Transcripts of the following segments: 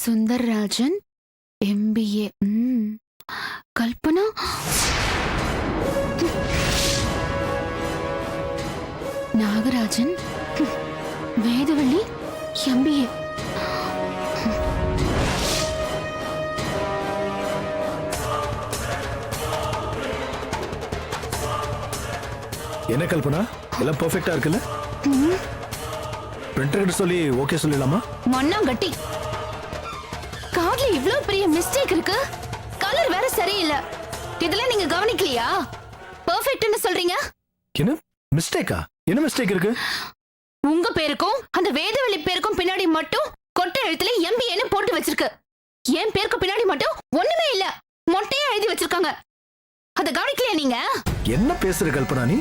Sundarrajan MBA. Kalpana Nagarajan Vedavalli MBA. என்ன கல்பனா எல்லாம் பெர்ஃபெக்ட்டா இருக்குல்ல? பிரிண்டர் கிட்ட சொல்லி ஓகே சொல்லிடலாமா? மண்ணாங்கட்டி கார்ட்ல இவ்ளோ பெரிய மிஸ்டேக் இருக்கு. கலர் வேற சரியில்லை. இதெல்லாம் நீங்க கவனிக்கலையா? பெர்ஃபெக்ட்னு சொல்றீங்க. என்ன மிஸ்டேக்கா? என்ன மிஸ்டேக் இருக்கு? உங்க பேருக்கும் அந்த வேதவள்ளி பேருக்கும் பின்னாடி மட்டும் கொட்டை எழுத்துல MBAன்னு போட்டு வச்சிருக்கு. என் பேருக்கு பின்னாடி மட்டும் ஒண்ணுமே இல்ல, மொட்டையா எழுதி வச்சிருக்காங்க. அத கவனிக்கலையா நீங்க? என்ன பேசுற கல்பனா நீ?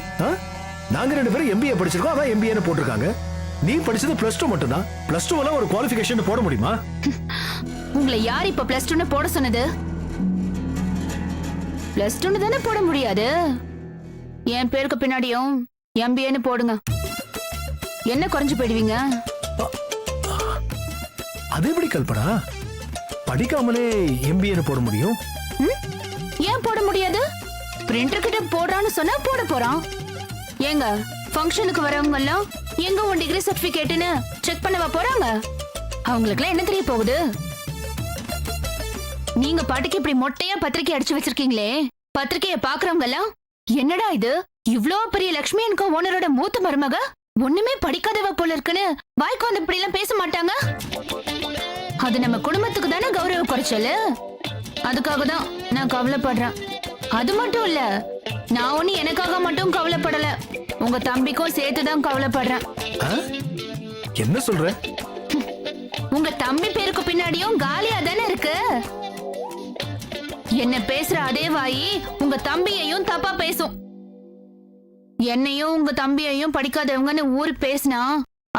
நாங்க ரெண்டு பேரும் MBA படிச்சிருக்கோம், அதான் MBAன்னு போட்டிருக்காங்க. நீ படிச்சது +2 மட்டும் தான். +2ல ஒரு குவாலிஃபிகேஷன் போட முடியுமா? உங்களை யார் இப்ப +2ன்னு போட சொன்னது? +2ன்னு தானே போட முடியாது. என் பேருக்கு பின்னாடியும் MBAன்னு போடுங்க. என்ன குறைஞ்சு போயிடுவீங்க? அது எப்படி கல்பனா? படிக்காமலே MBAன்னு போட முடியும்? ஏன் போட முடியாது? பிரிண்டர் கிட்ட போடுறான்னு சொன்னா போட போறான். ஏங்க ஃபங்க்ஷனுக்கு வரவங்க எல்லாம் எங்க உன் டிகிரி சர்டிபிகேட்னு செக் பண்ணவா போறாங்க? அவங்களுக்குலாம் என்ன தெரிய போகுது? நீங்க பாட்டுக்கு இப்படி மொட்டையா பத்திரிக்கை அடிச்சு வச்சிருக்கீங்களே, பத்திரிக்கைய பாக்குறவங்க எல்லாம் என்னடா இது இவ்ளோ பெரிய லட்சுமி என்கோ ஓனரோட மூத்த மருமக ஒண்ணுமே படிக்காதவ போல இருக்குன்னு வாய்க்கு வந்து இப்படி எல்லாம் பேச மாட்டாங்க? அது நம்ம குடும்பத்துக்கு தானே கௌரவ குறைச்சல். அதுக்காக தான் நான் கவலைப்படுறேன். அது மட்டும் இல்ல, நான் ஒண்ணு எனக்காக மட்டும் கவலைப்படல, உங்க தம்பிக்கும் சேர்த்துதான் கவலைப்படுறேன். என்ன சொல்ற? உங்க தம்பி பேருக்கு பின்னாடியும் காலியா தானே இருக்கு. என்ன பேசுற அதே வாயி உங்க தம்பியையும் தப்பா பேசும். என்னையும் உங்க தம்பியையும் படிக்காதவங்கன்னு ஊரு பேசினா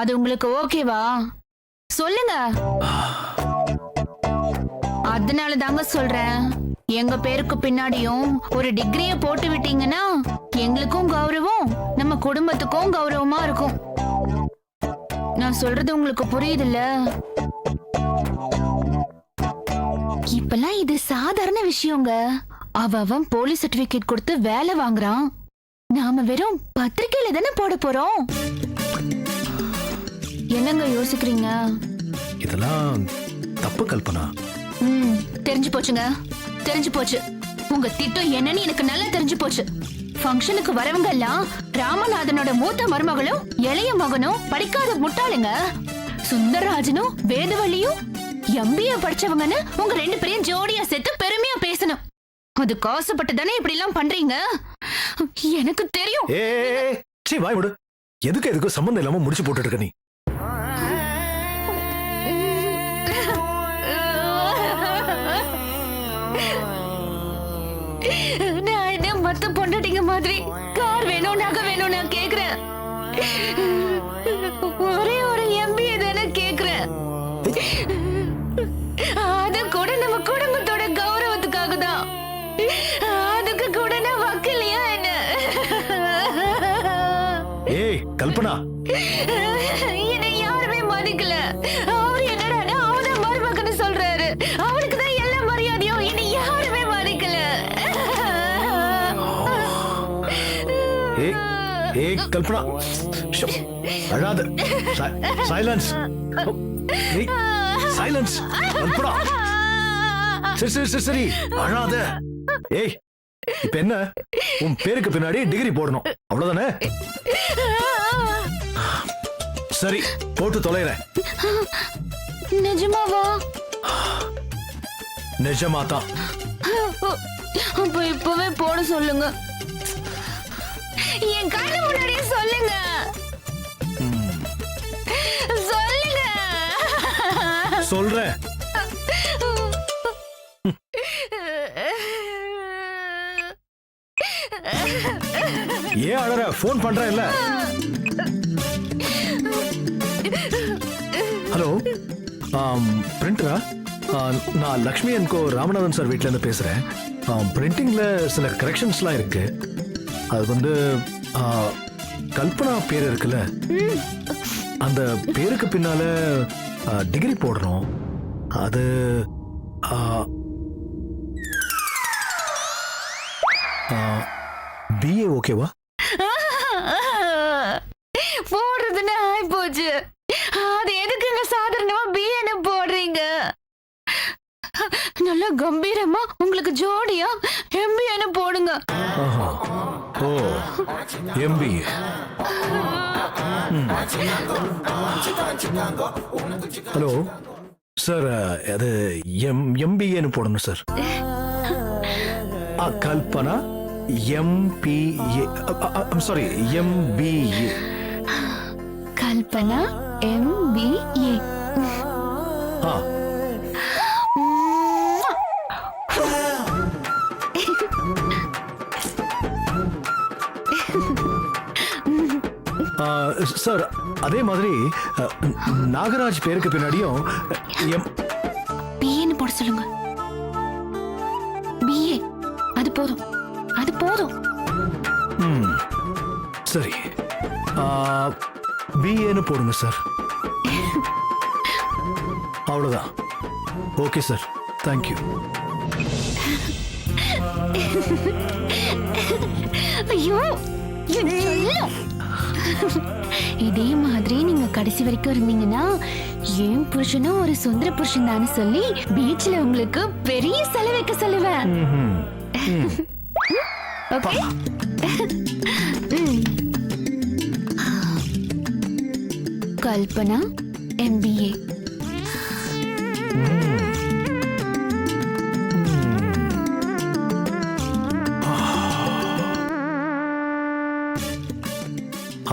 அது உங்களுக்கு ஓகேவா? சொல்லுங்க. அதனால தாங்க சொல்றேன், எங்க பேருக்கு பின்னாடியும் ஒரு டிகிரிய போட்டு விட்டீங்கன்னா எங்களுக்கும் கௌரவம், நம்ம குடும்பத்துக்கும் கௌரவமா இருக்கும். நான் சொல்றது உங்களுக்கு புரியுதுல்ல? இப்பெல்லாம் இது சாதாரண விஷயங்க. அவன் போலீஸ் சர்டிபிகேட் கொடுத்து வேலை வாங்குறான். நாம வெறும் பத்திரிக்கையில தானே போட போறோம். என்னங்க யோசிக்கிறீங்க? இதெல்லாம் தப்பு கல்பனா. தெரிஞ்சு போச்சுங்க, தெரிஞ்சு போச்சு. உங்க திட்டம் என்னன்னு எனக்கு நல்லா தெரிஞ்சு போச்சு. ஃபங்க்ஷனுக்கு வரவங்க எல்லாம் ராமநாதனோட மூத்த மருமகளும் இளைய மகனும் படிக்காத முட்டாளுங்க. சுந்தரராஜனும் வேதவள்ளியும் MBA படிச்சவங்கன்னு உங்க ரெண்டு பேரையும் ஜோடியா சேர்த்து பெருமையா பேசணும். அது காசுப்பட்டு தானே இப்படி எல்லாம் பண்றீங்க. எனக்கு தெரியும். வாய் விடு. எதுக்கு சம்பந்தம் இல்லாம முடிச்சு போட்டு இருக்க நீ? நான் என்ன மத்த பொண்டாட்டிங்க மாதிரி கார் வேணும் நகை வேணும் நான் கேக்குறேன். ஒரே ஒரு MBA தானே கேக்குறேன். அது கூட நம்ம குடும்பத்தோட கௌரவத்துக்காக தான். அதுக்கு கூட நான் வக்கலையா என்ன? ஏய் கல்பனா, என்னை யாருமே மதிக்கல. அவர் என்னடா அவன மருமகன்னு சொல்றாரு. அவனுக்கு தான் எல்லா மரியாதையும். என்னை யாருமே மதிக்கல. ஏய் கல்பனா, அழாத. சைலன்ஸ். சைலன்ஸ் கல்பனா. சரி அழாத. ஏய் இப்ப என்ன? உன் பேருக்கு பின்னாடி டிகிரி போடணும், அவ்வளவுதானே? சரி போட்டு தொலைறேன். நிஜமாவா? நிஜமாதான். அப்ப இப்பவே போட சொல்லுங்க. என் கண்ணு முன்னாடியே சொல்லுங்க. சொல்லுங்க. சொல்றேன். ஏன் அழற? போன் பண்றேன் இல்ல? ஹலோ, பிரிண்டரா? நான் லக்ஷ்மி என்கோ ராமநாதன் சார் வீட்ல இருந்து பேசுறேன். பிரிண்டிங்ல சில கரெக்ஷன்ஸ்லாம் இருக்கு. அது வந்து கல்பனா பேர் இருக்குல்ல, அந்த பேருக்கு பின்னால டிகிரி போடுறோம். அது பிஏ ஓகேவா? போடுறதுன்னு ஆயி போச்சு. அது எதுக்குங்க சாதாரணமா பிஏன்னு போடுறீங்க? நல்ல கம்பீரமா உங்களுக்கு ஜோடியா எம்பிஏன்னு போடுங்க. ஓ, எம்பிஏ. ஹலோ சார், அது எம்பிஏன்னு போடணும் sir. Kalpana MBA, sorry MBA. Kalpana MBA. Sir, அதே மாதிரி நாகராஜ் பேருக்கு பின்னாடியும் பிஏன்னு போட சொல்லுங்க. பிஏ, அது போதும், அது போதும். சரி, பிஏன்னு போடுங்க சார். அவ்வளவுதான். Okay sir, thank you. ஐயோ, இதே மாதிரி நீங்க கடைசி வரைக்கும் இருந்தீங்கன்னா என் புருஷனும் ஒரு சுந்தர புருஷன் தானே சொல்லி பீச்ல உங்களுக்கு பெரிய செலவு வைக்க சொல்லுவேன். ஓகே? கல்பனா எம்பிஏ.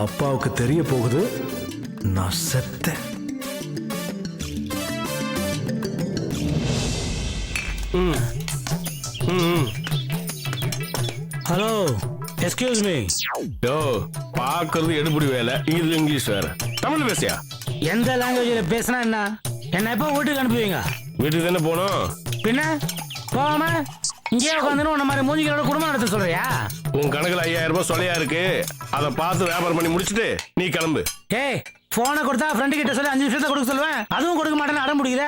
அப்பாவுக்கு தெரிய போகுது நான் செத்தேன். Hello, excuse me. யோ, பாக்குறது எடுபடி வேலை, இது இங்கிலீஷ் வேற. தமிழ் பேசியா? எந்த லாங்குவேஜ்ல பேசினா என்ன எப்போ வீட்டுக்கு அனுப்புவீங்க? வீட்டுக்கு தானே போனோம். பின்ன போகாம இங்கே உட்காந்து உன்ன மாதிரி மூஞ்சிகளோட குடும்பம் நடத்த சொல்றியா? உன் கணக்குல 5000 ரூபாய் சொல்லையா இருக்கு, அதை பார்த்து வியாபாரம் பண்ணி முடிச்சுட்டு நீ கிளம்பு. ஏய், போனை கொடுத்தா ஃப்ரெண்டு கிட்ட சொல்லி 5 நிமிஷத்தை கொடுக்க சொல்லுவேன், அதுவும் கொடுக்க மாட்டேன்னு அடம் முடியுத.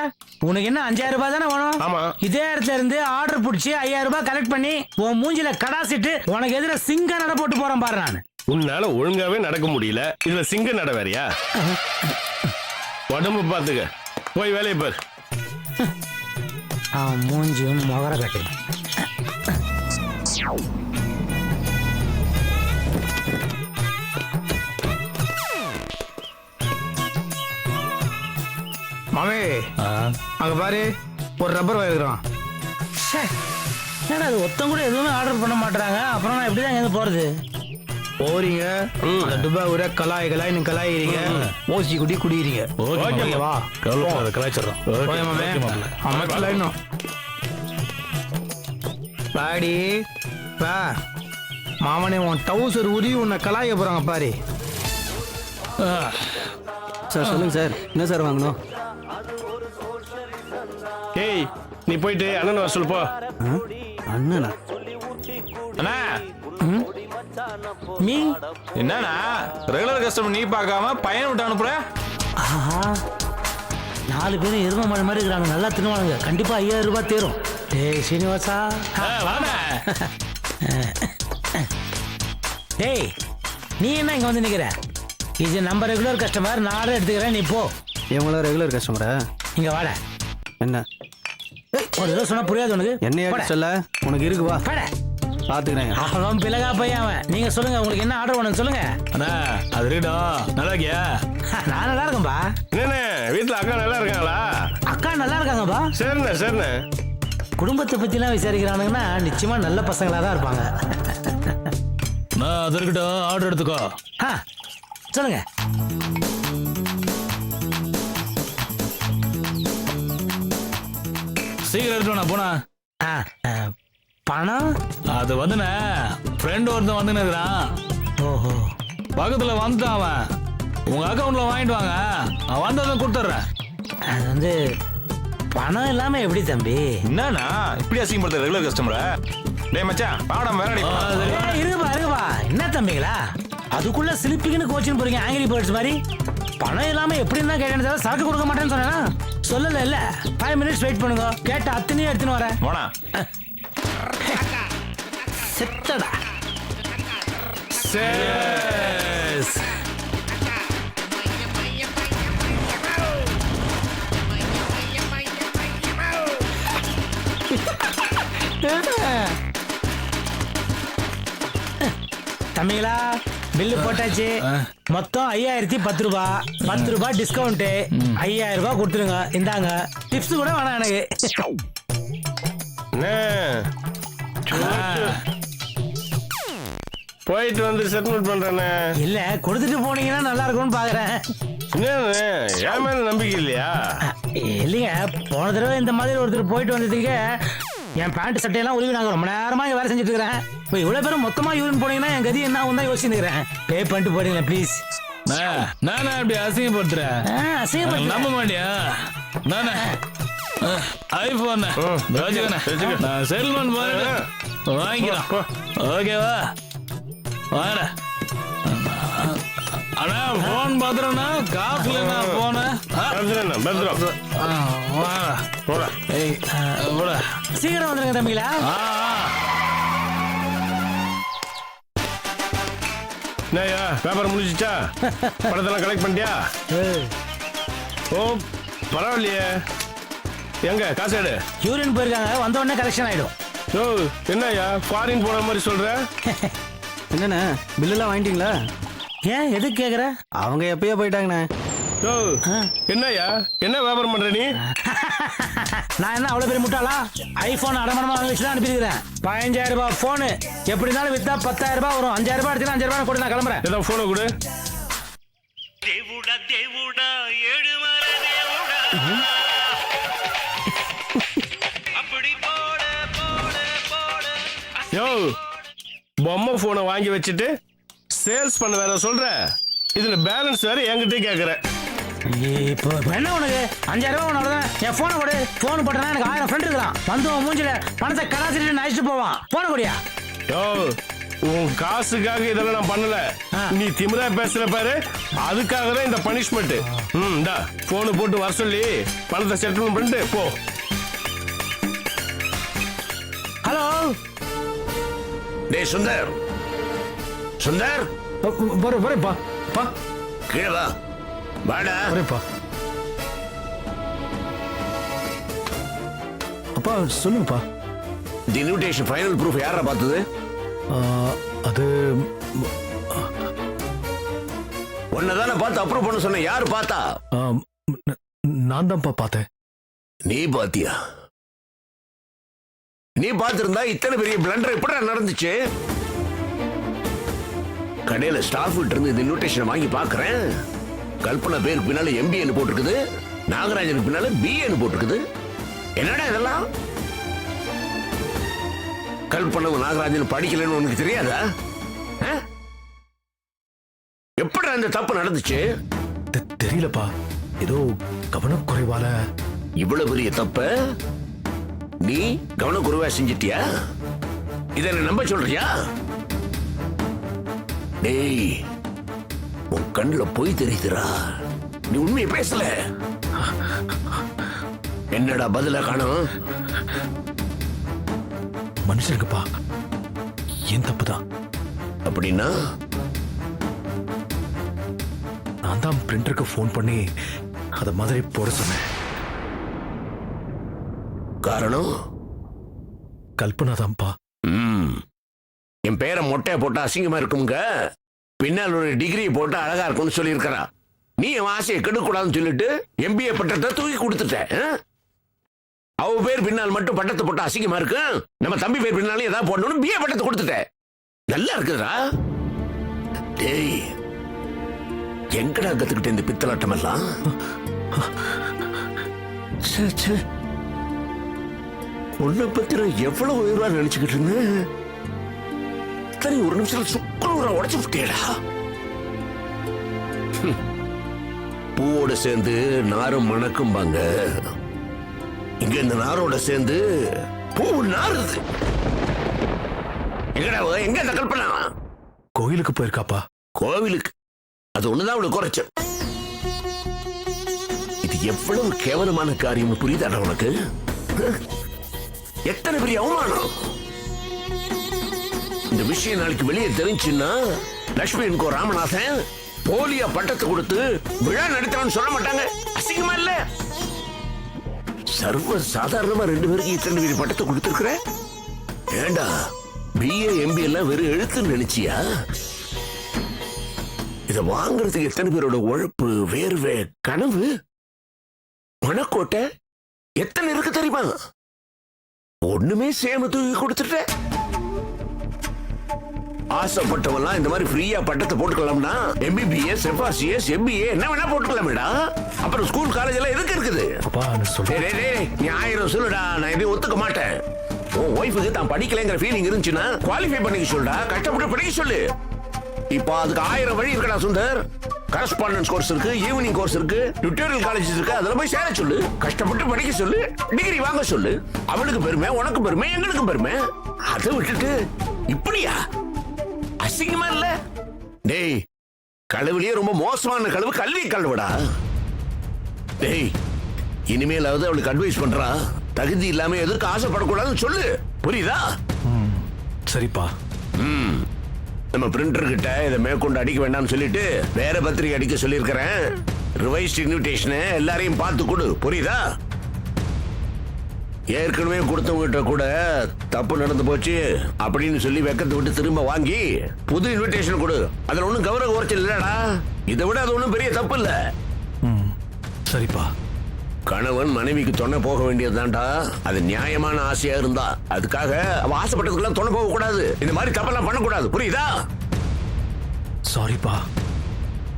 உனக்கு என்ன 5000 ரூபாய் தானே வேணும்? ஆமா. இதே இடத்துல இருந்து ஆர்டர் பிடிச்சி 5000 ரூபாய் கலெக்ட் பண்ணி உன் மூஞ்சில கடாசிட்டு உனக்கு எதிர சிங்க நட போட்டு போறேன் பாரு. நான் உன்னால ஒழுங்காவே நடக்க முடியல, இதுல சிங்க நட வேறையா? உடம்பு பாத்துக்க, போய் வேலையை பாரு. மூஞ்சியும் முகர கட்டு. மாமே, அங்க பாரு, ஒரு ரப்பர் வாங்கிருக்கான். அது ஒத்தம் கூட எதுவுமே ஆர்டர் பண்ண மாட்டாங்க. அப்புறம் நான் எப்படிதான் எங்க போறது? போறீங்க துபாய் ஊரே கலாய் கலாய்னு கலாயிறீங்க, ஓசி குடி குடிக்கிறீங்க. ஓகேவா? கலாய்ச்சிடறோம். மாமே, அம்மா கலாயினும் பாடி பா. மாமனே, உன் டவுசர் உரி உன்னை கலாய போறாங்க பாரு. சார் சொல்லுங்க சார், என்ன சார் வாங்கணும்? ஏய், நீ போயிட்டு அண்ணன் வர சொல்லு போ. அண்ணனா? அண்ணா, நீ என்னண்ணா ரெகுலர் கஸ்டமர் நீ பார்க்காம பையன் விட்டு அனுப்புற? ஆஹா, 4 பேரும் எருமை மாடு மாதிரி இருக்கிறாங்க, நல்லா தின்னுவானுங்க. கண்டிப்பா 5000 ரூபாய் தேரும். டேய் சீனிவாசா, வாண்ணா. டேய் நீ என்ன இங்க வந்து நிக்கிற? இது நம்ம ரெகுலர் கஸ்டமர், நான் ஆர்டர் எடுத்துக்கிறேன், நீ போ. இவங்களா ரெகுலர் கஸ்டமரா? இங்க வாட. என்ன ஒரு தடவை சொன்னா புரியாது உனக்கு? என்ன சொல்ல உனக்கு இருக்கு, வா வாட. பாத்துக்கிறேன். அவன் பிளகா பையன் அவன். நீங்க சொல்லுங்க, உங்களுக்கு என்ன ஆர்டர் வேணும் சொல்லுங்க. அண்ணா, அது ரீடம் நல்லா இருக்கியா? நான் நல்லா இருக்கேன்பா. என்னண்ணே, வீட்டுல அக்கா நல்லா இருக்காங்களா? அக்கா நல்லா இருக்காங்கப்பா. சரிண்ணே சரிண்ணே. குடும்பத்தை பத்தி எல்லாம் விசாரிக்கிறானுங்கன்னா நிச்சயமா நல்ல பசங்களா தான் இருப்பாங்க. நான் அது இருக்கட்டும், ஆர்டர் எடுத்துக்கோ. சொல்லுங்க. சீக்கிரம் எடுத்துட்டு நான் போனா. பணம் அது வந்துண்ணே, ஃப்ரெண்ட் ஒருத்தன் வந்துன்னு இருக்கிறான். ஓஹோ, பக்கத்துல வந்துட்டான் அவன். உங்க அக்கௌண்ட்ல வாங்கிட்டு வாங்க, நான் வந்ததும் கொடுத்துட்றேன். அது வந்து பணம் இல்லாம எப்படி தம்பி? என்னண்ணா இப்படி அசிங்கப்படுத்த ரெகுலர் கஸ்டமரை? டேய் மச்சான், பாடம் வேற. இருங்கப்பா இருங்கப்பா, என்ன தம்பிங்களா அதுக்குள்ள சிலிப்பிக்குன்னு கோச்சின்னு போறீங்க, ஆங்கிரி பேர்ட்ஸ் மாதிரி. பணம் இல்லாம எப்படின்னு தான் கேட்டேன் தவிர சரக்கு கொடுக்க மாட்டேன்னு சொன்னேன்னா சொல்லல இல்ல 5 மினிட்ஸ் வெயிட் பண்ணுங்க கேட்ட அத்தனையும் எடுத்துன்னு வரேன் போனா செத்தடா சேஸ் தமிழா பில்லு போட்டாச்சு மொத்தம் 5010 ரூபாய் 10 ரூபாய் டிஸ்கவுண்ட் 5000 ரூபாய் கொடுத்துருங்க இந்தாங்க டிப்ஸ் கூட வேணாம் எனக்கு அண்ணே, போயிட்டு வந்து செட்டில்மெண்ட் பண்றேண்ணே. இல்ல கொடுத்துட்டு போனீங்கன்னா நல்லா இருக்கும்னு பாக்குறேன் என்னண்ணே, என் மேல நம்பிக்கை இல்லையா? இல்லைங்க போன தடவை இந்த மாதிரி ஒருத்தர் போயிட்டு வந்ததுக்கு என் பேண்ட் சட்டையெல்லாம் உருவி நாங்க ரொம்ப நேரமா இங்க வேலை செஞ்சுட்டு இருக்கிறேன் இப்போ இவ்வளவு பேரும் மொத்தமா யூரின் போனீங்கன்னா என் கதி என்ன ஆகும் தான் யோசிச்சுக்கிறேன் பே பண்ணிட்டு போறீங்களா ப்ளீஸ் நானே அப்படி அசிங்கப்படுத்துறேன் நம்ப மாட்டியா நானே ஐபோன் நான் செல்வன் போறேன் வாங்கிக்கலாம் ஓகேவா வாங்க அண்ணா போன் பாத்துறேன்னா காசுல நான் போனேன் சீக்கிரம் வந்துருங்க தம்பிங்களா என்னய்யா, பேப்பர் முடிஞ்சிச்சா? படத்தெல்லாம் கலெக்ட் பண்ணிட்டியா? ஓ பரவாயில்லையே. எங்க காசு எடு. யூரின் போயிருக்காங்க வந்த உடனே கலெக்ஷன் ஆயிடும் ஓ என்னய்யா ஃபாரின் போன மாதிரி சொல்ற? என்னண்ணே பில்லெல்லாம் வாங்கிட்டீங்களா? ஏன் எதுக்கு கேக்குற அவங்க எப்பயோ போயிட்டாங்கண்ணே. ஓ என்னய்யா, என்ன வியாபாரம் பண்ற நீ? நான் என்ன அவ்வளவு பெரிய முட்டாளா ஐபோன் அடமானமா வாங்கி வச்சு தான் அனுப்பியிருக்கிறேன் 15000 ரூபாய் போனு எப்படி இருந்தாலும் வித்தா 10000 ரூபாய் வரும் 5000 ரூபாய் எடுத்து 5000 ரூபாய் கொடு நான் கிளம்புறேன் ஏதோ போனை கொடு. யோ பொம்மை போனை வாங்கி வச்சுட்டு சேல்ஸ் பண்ண வேற சொல்ற, இதுல பேலன்ஸ் வேற என்கிட்ட கேக்குற. இப்போ என்ன உனக்கு 5000 ரூபாய் உனதான் என் போனை கொடு போன் போட்டனா எனக்கு 1000 ஃப்ரெண்ட் இருக்கலாம் வந்து உன் மூஞ்சில பணத்தை கலாச்சிட்டு அழைச்சிட்டு போவான் போன கொடியா யோ உன் காசுக்காக இதெல்லாம் நான் பண்ணல. நீ திமிரா பேசுற பாரு, அதுக்காக தான் இந்த பனிஷ்மெண்ட். இந்தா போனு போட்டு வர சொல்லி பணத்தை செட்டில்மெண்ட் பண்ணிட்டு போ. ஹலோ டேய் சுந்தர் சுந்தர் வரேன்ப்பா பா கீழே வா வாடா வரேன்ப்பா. அப்பா சொல்லுங்கப்பா. தி இன்விடேஷன் ஃபைனல் ப்ரூஃப் யாரா பார்த்தது? அது உன்னதானே பார்த்து அப்ரூவ் பண்ண சொன்ன, யாரு பார்த்தா? நான் தான்ப்பா பார்த்தேன். நீ பாத்தியா? நீ பார்த்திருந்தா இத்தனை பெரிய பிளண்டர் எப்படி நடந்துச்சு? கடையில ஸ்டாஃப் கிட்ட இருந்து இந்த இன்விடேஷன் வாங்கி பாக்குறேன். கல்பனா பேருக்கு பின்னால MBA போட்டிருக்குது, நாகராஜனுக்கு பின்னால BA போட்டிருக்குது. என்னடா இதெல்லாம்? கல்பனா நாகராஜன் படிக்கலன்னு உனக்கு தெரியாதா? எப்படி அந்த தப்பு நடந்துச்சு? தெரியலப்பா, ஏதோ கவனக்குறைவால. இவ்வளவு பெரிய தப்ப நீ கவனக்குறைவா செஞ்சிட்டியா? இத நம்ப சொல்றியா? டேய் உன் கண்ணுல போய் தெரியுதுடா, நீ உண்மையை பேசல. என்னடா பதில காணோம்? மனுஷனுக்குப்பா ஏன் தப்புதான். அப்படின்னா நான் தான் பிரிண்டருக்கு ஃபோன் பண்ணி அத மாதிரி போட சொன்னேன். காரணம் கல்பனா தான்ப்பா. என் பேரை மொட்டையை போட்டா அசிங்கமா இருக்குங்க, பின்னால் ஒரு டிகிரி போட்டா அழகா இருக்கும்னு சொல்லி இருக்கிறா. நீ என் ஆசையை கெடுக்கூடாதுன்னு சொல்லிட்டு MBA பட்டத்தை தூக்கி கொடுத்துட்ட. அவ பேர் பின்னால் மட்டும் பட்டத்தை போட்டா அசிங்கமா இருக்கு, நம்ம தம்பி பேர் பின்னாலும் ஏதாவது போடணும்னு BA பட்டத்தை கொடுத்துட்ட. நல்லா இருக்குதுடா. டேய் எங்கடா கத்துக்கிட்ட இந்த பித்தலாட்டம் எல்லாம்? உன்னை பத்தி நான் எவ்வளவு உயர்வா நினைச்சுக்கிட்டு இருந்தேன். சரி ஒரு நிமிஷம் சுக்குநூறா உடைச்சு விட்டியடா. பூவோட சேர்ந்து நாரும் மணக்கும்பாங்க, இங்க இந்த நாரோட சேர்ந்து பூ நாறுது. எங்கடா எங்க இந்த கல்பனா? கோயிலுக்கு போயிருக்காப்பா. கோவிலுக்கு? அது ஒண்ணுதான் அவளுக்கு குறைச்சல். எவ்வளவு கேவலமான காரியம் புரியுதாடா உனக்கு? எத்தனை பெரிய அவமானம்! இந்த விஷயம் நாளைக்கு வெளியே தெரிஞ்சுன்னா லட்சுமி என்கோ ராமநாதன் போலியா பட்டத்தை கொடுத்து விழா நடத்துறான்னு சொல்ல மாட்டாங்க. அசிங்கமா இல்ல? சர்வ சாதாரணமா 2 பேருக்கு இத்தனை பெரிய பட்டத்தை கொடுத்திருக்கிற. ஏண்டா பிஏ எம்பிஏ எல்லாம் வெறும் எழுத்துன்னு நினைச்சியா? இத வாங்குறதுக்கு எத்தனை பேரோட உழைப்பு, வேர்வை, கனவு, மனக்கோட்டை எத்தனை இருக்கு தெரியுமா? ஒண்ணுமே சேம தூக்கி கொடுத்துட்ட. ஆசைப்பட்டவெல்லாம் இந்த மாதிரி ஃப்ரீயா பட்டத்தை போட்டுக்கலாம்னா எம்பிபிஎஸ், எஃப்ஆர்சிஎஸ், எம்பிஏ என்ன வேணா போட்டுக்கலாமேடா. அப்புறம் ஸ்கூல் காலேஜ் எல்லாம் எதுக்கு இருக்குது? அப்பா சொல்லு. நீ 1000 சொல்லுடா, நான் எதையும் ஒத்துக்க மாட்டேன். உன் ஒய்ஃபுக்கு தான் படிக்கலைங்கிற ஃபீலிங் இருந்துச்சுன்னா குவாலிஃபை பண்ணிக்க சொல்லுடா, கஷ்டப்பட்டு படிக்க சொல்லு. இப்போ அதுக்கு 1000 வழி இருக்கடா சுந்தர். கரஸ்பாண்டன்ஸ் கோர்ஸ் இருக்கு, ஈவினிங் கோர்ஸ் இருக்கு, டியூட்டோரியல் காலேஜஸ் இருக்கு. அதுல போய் சேர சொல்லு, கஷ்டப்பட்டு படிக்க சொல்லு, டிகிரி வாங்க சொல்லு. அவளுக்கு பெருமை, உனக்கு பெருமை, எங்களுக்கு பெருமை. அதை விட்டுட்டு இப்படியா? அசிங்கமா இல்ல? டேய், கழுவுலயே ரொம்ப மோசமான கழுவு கல்வி கழுவுடா. டேய், இனிமேலாவது அவளுக்கு அட்வைஸ் பண்றா, தகுதி இல்லாம எதற்கு ஆசைப்படக்கூடாதுன்னு சொல்லு, புரியுதா? சரிப்பா. நம்ம பிரிண்டர் கிட்ட இதை மேற்கொண்டு அடிக்க வேண்டாம்னு சொல்லிட்டு வேற பத்திரிகை அடிக்க சொல்லியிருக்கிறேன். ரிவைஸ்ட் இன்விடேஷன் எல்லாரையும் பார்த்து கொடு, புரியுதா? ஏற்கனவே கொடுத்தவங்கிட்ட கூட தப்பு நடந்து போச்சு அப்படின்னு சொல்லி வெக்கத்தை விட்டு திரும்ப வாங்கி புது இன்விடேஷன் கொடு. அதுல ஒன்றும் கௌரவ குறைச்சல் இல்லடா. இதை விட அது ஒன்றும் பெரிய தப்பு இல்ல. சரிப்பா. கணவன் மனைவிக்கு துணை போக வேண்டியதுதான்டா. அது நியாயமான ஆசையா இருந்தா. அதுக்காக அவ ஆசைப்பட்டதுக்கெல்லாம் துணை போக கூடாது. இந்த மாதிரி தப்பெல்லாம் பண்ணக்கூடாது, புரியுதா? சாரிப்பா.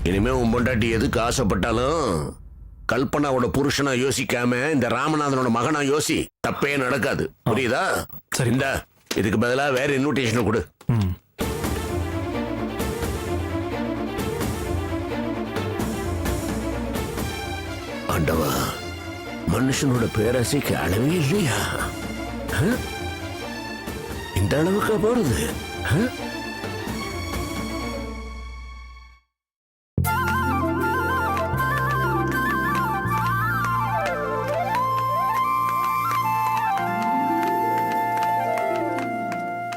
இனிமே உன் பொண்டாட்டி எதுக்கு ஆசைப்பட்டாலும் கல்பனாவோட புருஷனா யோசிக்காம இந்த ராமநாதனோட மகனா யோசி. தப்பே நடக்காது, புரியுதா? சரி. இந்த இதுக்கு பதிலா வேற இன்விடேஷன் கொடு. ஆண்டவா, மனுஷனோட பேராசைக்கு அளவே இல்லையா? இந்த அளவுக்கு போறது?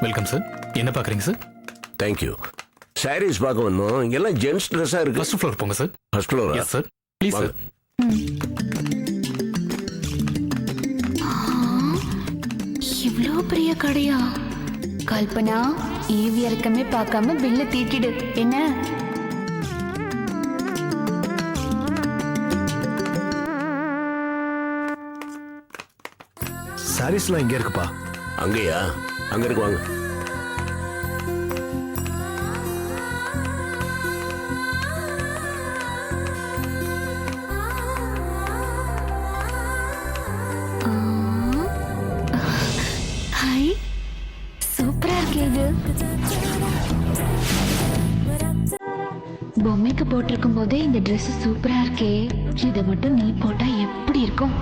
Welcome sir. என்ன பாக்குறீங்க சார்? தேங்க்யூ. சாரீஸ் பார்க்க வந்தோம். இங்கெல்லாம் ஜென்ஸ் ட்ரெஸ்ஸா இருக்கு. ஃபர்ஸ்ட் ஃப்ளோர் போங்க sir. First floor? Yes sir. Please sir. இவ்ளோ பெரிய கடையா? கல்பனா, ஈவி இறக்கமே பார்க்காம பில்ல தீட்டிடு என்ன? சாரீஸ்லாம் இங்க இருக்குப்பா. அங்கயா? அங்க இருக்கு, வாங்க. ஹாய், சூப்பரா இருக்கு இது. பொம்மைக்கு போட்டிருக்கும் போதே இந்த ட்ரெஸ் சூப்பரா இருக்கே. இதை மட்டும் நீ போட்டா எப்படி இருக்கும்?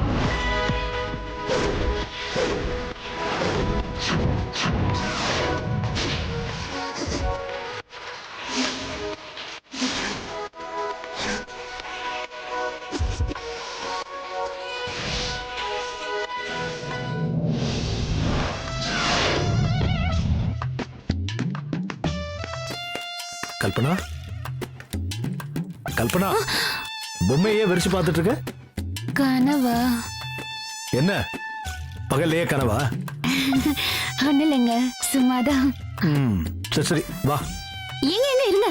கல்பனா, கல்பனா, பொம்மையே வெறிச்சு பார்த்துட்டு இருக்க? கனவா? என்ன பகல்லையே கனவா? ஒண்ணு இல்லைங்க, சும்மாதான். சரி சரி, வா. எங்க எங்க இருங்க.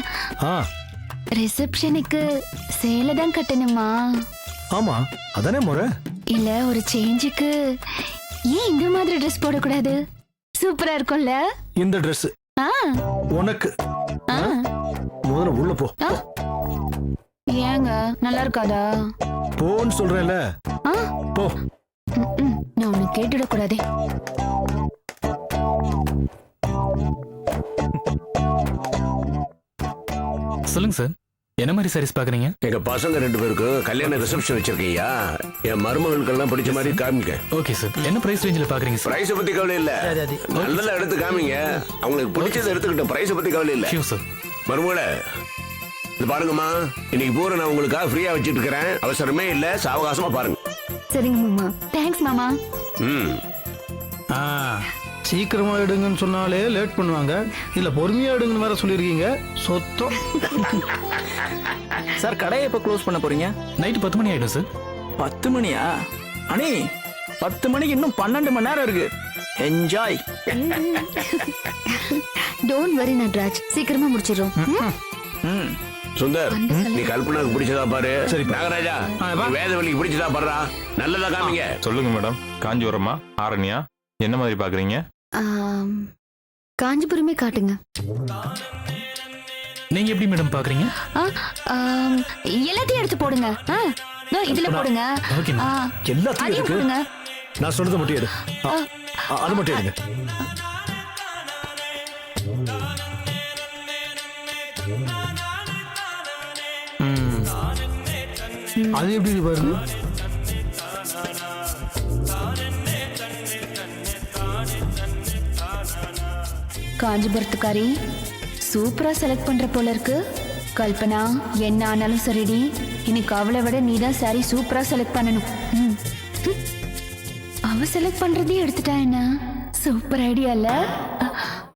ரிசப்ஷனுக்கு சேலை தான் கட்டணுமா? ஆமா, அதானே முறை. இல்ல ஒரு சேஞ்சுக்கு ஏன் இந்த மாதிரி ட்ரெஸ் போடக்கூடாது? சூப்பரா இருக்கும்ல இந்த ட்ரெஸ் உனக்கு. முதல்ல உள்ள போ. ஏங்க நல்லா இருக்காதா? போன்னு சொல்றேன்ல, போ. நான் உன்னை கேட்டுட கூடாதே. சொல்லுங்க சார். என்ன மாதிரி சாரீஸ் பாக்குறீங்க? எங்க பசங்க 2 பேருக்கு கல்யாண ரிசப்ஷன் வச்சிருக்கீங்க. என் மருமகளுக்கெல்லாம் பிடிச்ச மாதிரி காமிங்க. Okay sir. என்ன பிரைஸ் ரேஞ்சில பாக்குறீங்க சார்? பிரைஸ் பத்தி கவலை இல்ல, நல்லதா எடுத்து காமிங்க. அவங்களுக்கு பிடிச்சதை எடுத்துக்கிட்ட பிரைஸ் பத்தி கவலை இல்ல. Sure sir. மருமகளே, இது பாருங்கம்மா, இன்னைக்கு பூரா நான் உங்களுக்காக ஃப்ரீயா வச்சிட்டு இருக்கிறேன். அவசரமே இல்ல, சாவகாசமா பாருங்க. சரிங்க மாமா. தேங்க்ஸ் மாமா. ம். ஆ, சீக்கிரமா எடுங்கன்னு சொன்னாலே லேட் பண்ணுவாங்க. இல்ல பொறுமையா எடுங்கன்னு வேற சொல்லியிருக்கீங்க. சொத்தம். சார் கடையை எப்போ க்ளோஸ் பண்ண போறீங்க? நைட்டு 10 மணி ஆயிடும் சார். 10 மணியா? அண்ணி 10 மணிக்கு இன்னும் 12 மணி நேரம் இருக்கு. என்ஜாய். டோன்ட் வரி நட்ராஜ், சீக்கிரமா முடிச்சிடுறோம். ம். சுந்தர், நீ கல்பனாக்கு பிடிச்சதா பாரு. சரி நாகராஜா, நீ வேதவழிக்கு பிடிச்சதா பாடுறா. நல்லதா காமிங்க. சொல்லுங்க மேடம். காஞ்சிபுரமா ஆரணியா என்ன மாதிரி பாக்குறீங்க? காஞ்சிபுரமே காட்டுங்க. நீங்க எப்படி மேடம் பாக்குறீங்க? எல்லாத்தையும் எடுத்து போடுங்க. இதுல போடுங்க. ஓகே எல்லாத்தையும் அதையும் இருக்கு. போடுங்க. நான் சொல்றது மட்டும் எடு. அது மட்டும் எடுங்க. அது எப்படி பாருங்க. காஞ்சிபுரத்துக்காரி சூப்பரா செலக்ட் பண்ற போல இருக்கு. கல்பனா, என்ன ஆனாலும் சரிடி, இன்னைக்கு அவளை விட நீ தான் சாரி சூப்பரா செலக்ட் பண்ணணும். அவ செலக்ட் பண்றதே எடுத்துட்டா என்ன? சூப்பர் ஐடியா இல்ல?